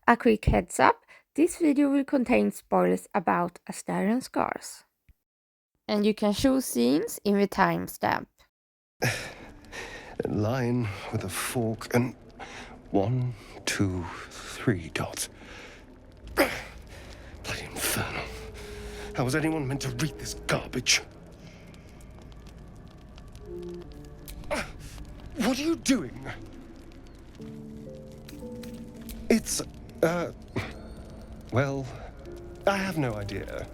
A quick heads up, this video will contain spoilers about Astarion scars. And you can choose scenes in the timestamp. A line with a fork and 1, 2, 3 dots. Bloody infernal. How was anyone meant to read this garbage? What are you doing? It's, well, I have no idea.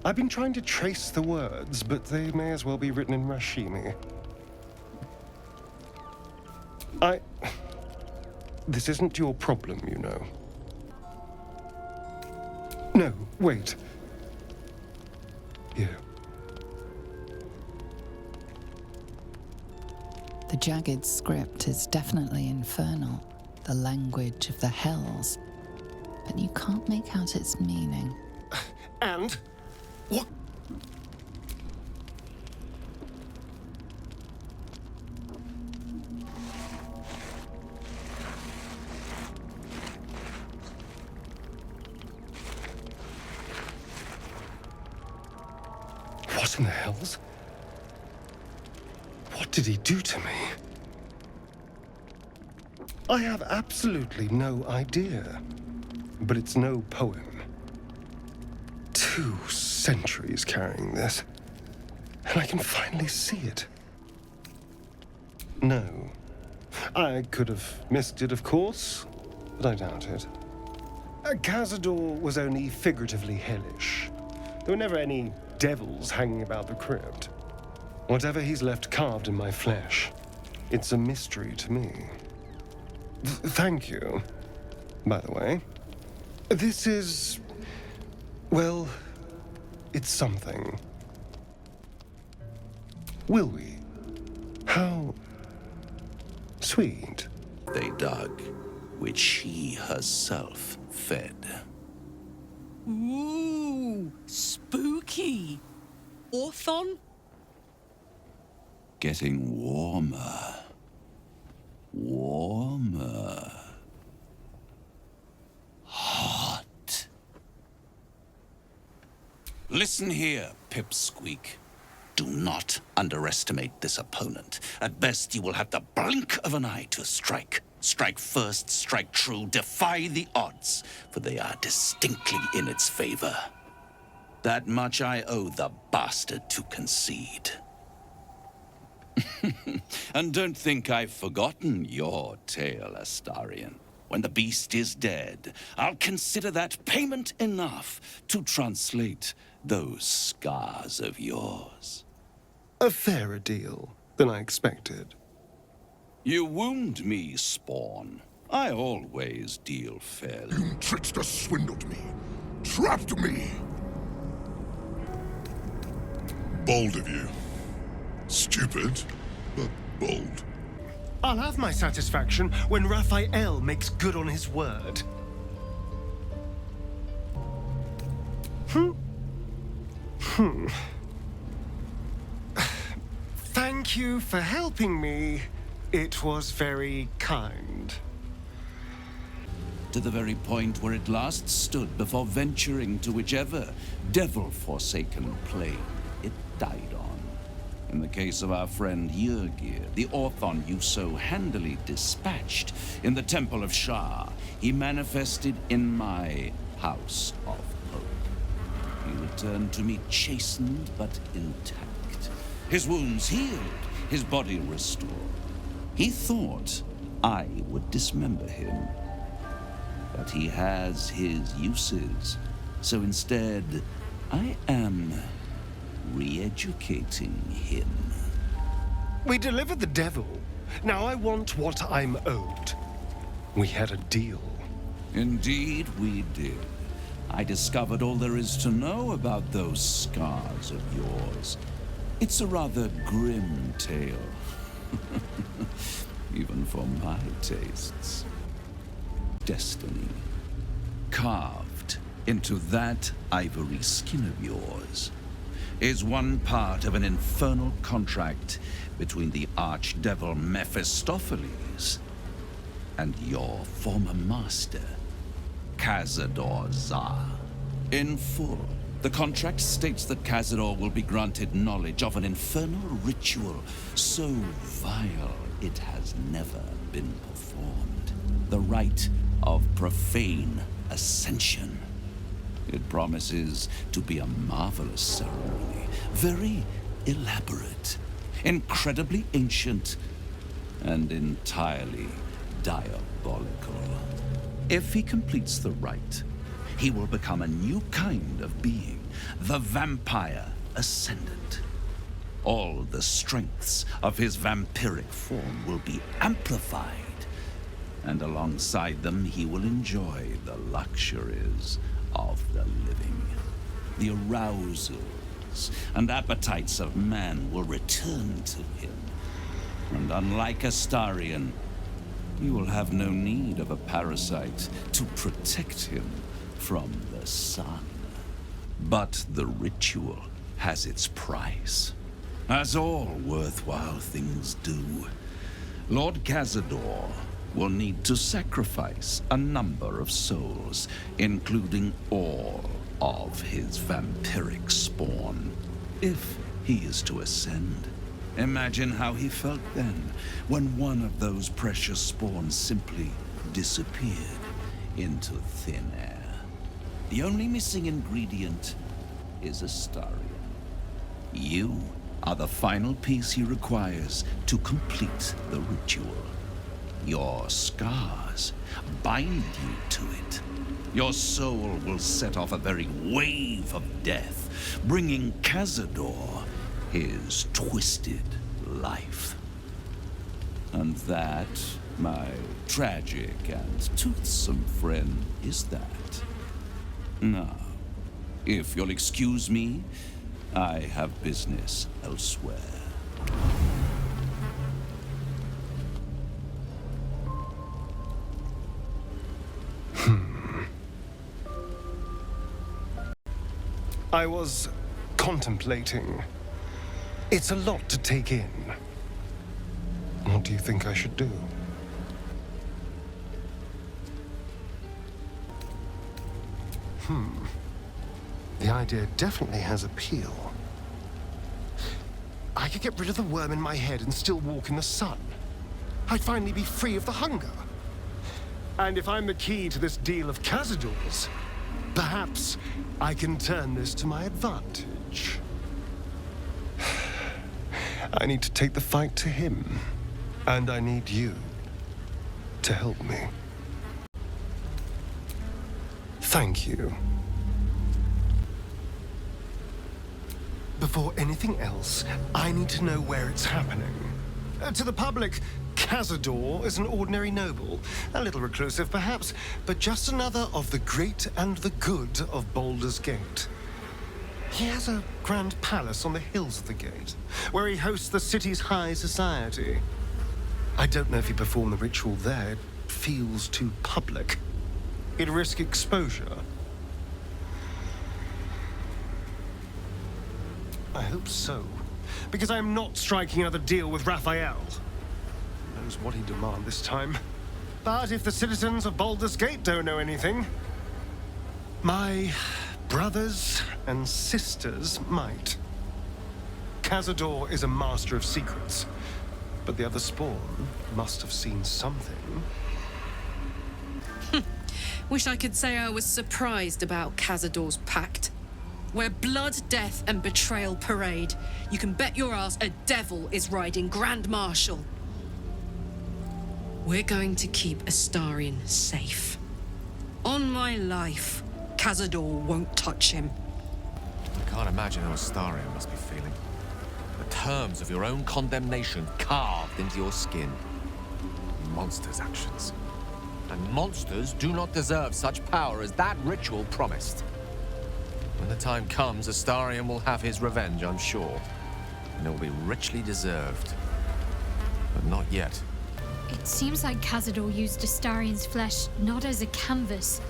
I've been trying to trace the words, but they may as well be written in Rashimi. This isn't your problem, you know. No, wait. Here. The jagged script is definitely infernal, the language of the hells, but you can't make out its meaning. And? What? What in the hells? What did he do to me? I have absolutely no idea. But it's no poem. 2 centuries carrying this. And I can finally see it. No. I could have missed it, of course, but I doubt it. Cazador was only figuratively hellish. There were never any devils hanging about the crypt. Whatever he's left carved in my flesh, it's a mystery to me. Thank you, by the way. This is, well, it's something. Will we? How sweet. They dug, which she herself fed. Ooh, spooky. Orthon? Getting warmer. Warmer. Hot. Listen here, Pipsqueak. Do not underestimate this opponent. At best, you will have the blink of an eye to strike. Strike first, strike true, defy the odds, for they are distinctly in its favor. That much I owe the bastard to concede. And don't think I've forgotten your tale, Astarion. When the beast is dead, I'll consider that payment enough to translate those scars of yours. A fairer deal than I expected. You wound me, Spawn. I always deal fairly. You trickster swindled me, trapped me. Bold of you. Stupid, but bold. I'll have my satisfaction when Raphael makes good on his word. Thank you for helping me. It was very kind. To the very point where it last stood before venturing to whichever devil-forsaken plane it died on. In the case of our friend Yurgir, the Orthon you so handily dispatched in the Temple of Shah, he manifested in my House of Hope. He returned to me chastened but intact. His wounds healed, his body restored. He thought I would dismember him. But he has his uses, so instead, I am re-educating him. We delivered the devil. Now I want what I'm owed. We had a deal. Indeed, we did. I discovered all there is to know about those scars of yours. It's a rather grim tale. Even for my tastes. Destiny. Carved into that ivory skin of yours is one part of an infernal contract between the archdevil Mephistopheles and your former master, Cazador Za. In full, the contract states that Cazador will be granted knowledge of an infernal ritual so vile it has never been performed. The rite of profane ascension. It promises to be a marvelous ceremony, very elaborate, incredibly ancient, and entirely diabolical. If he completes the rite, he will become a new kind of being, the Vampire Ascendant. All the strengths of his vampiric form will be amplified, and alongside them he will enjoy the luxuries of the living. The arousals and appetites of man will return to him, and unlike Astarion, he will have no need of a parasite to protect him from the sun. But the ritual has its price, as all worthwhile things do. Lord Cazador will need to sacrifice a number of souls, including all of his vampiric spawn, if he is to ascend. Imagine how he felt then, when one of those precious spawns simply disappeared into thin air. The only missing ingredient is Astarion. You are the final piece he requires to complete the ritual. Your scars bind you to it. Your soul will set off a very wave of death, bringing Cazador his twisted life. And that, my tragic and toothsome friend, is that. Now, if you'll excuse me, I have business elsewhere. I was contemplating. It's a lot to take in. What do you think I should do? The idea definitely has appeal. I could get rid of the worm in my head and still walk in the sun. I'd finally be free of the hunger. And if I'm the key to this deal of Cazador's, perhaps I can turn this to my advantage. I need to take the fight to him, and I need you to help me. Thank you. Before anything else, I need to know where it's happening. To the public, Cazador is an ordinary noble, a little reclusive perhaps, but just another of the great and the good of Baldur's Gate. He has a grand palace on the hills of the gate, where he hosts the city's high society. I don't know if he performed the ritual there. It feels too public. He'd risk exposure. I hope so, because I'm not striking another deal with Raphael. Who knows what he'd demand this time. But if the citizens of Baldur's Gate don't know anything, my brothers and sisters might. Cazador is a master of secrets, but the other spawn must have seen something. Wish I could say I was surprised about Cazador's pact. Where blood, death, and betrayal parade, you can bet your ass a devil is riding Grand Marshal. We're going to keep Astarion safe. On my life, Cazador won't touch him. I can't imagine how Astarion must be feeling. The terms of your own condemnation carved into your skin. Monsters' actions. And monsters do not deserve such power as that ritual promised. When the time comes, Astarion will have his revenge, I'm sure. And it will be richly deserved. But not yet. It seems like Cazador used Astarion's flesh not as a canvas,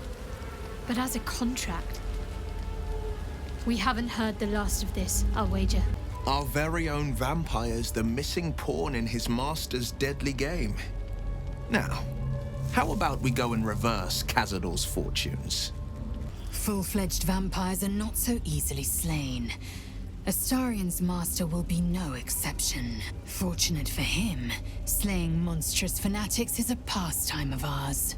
but as a contract. We haven't heard the last of this, I'll wager. Our very own vampire's the missing pawn in his master's deadly game. Now, How about we go and reverse Cazador's fortunes? Full-fledged vampires are not so easily slain. Astarion's master will be no exception. Fortunate for him, slaying monstrous fanatics is a pastime of ours.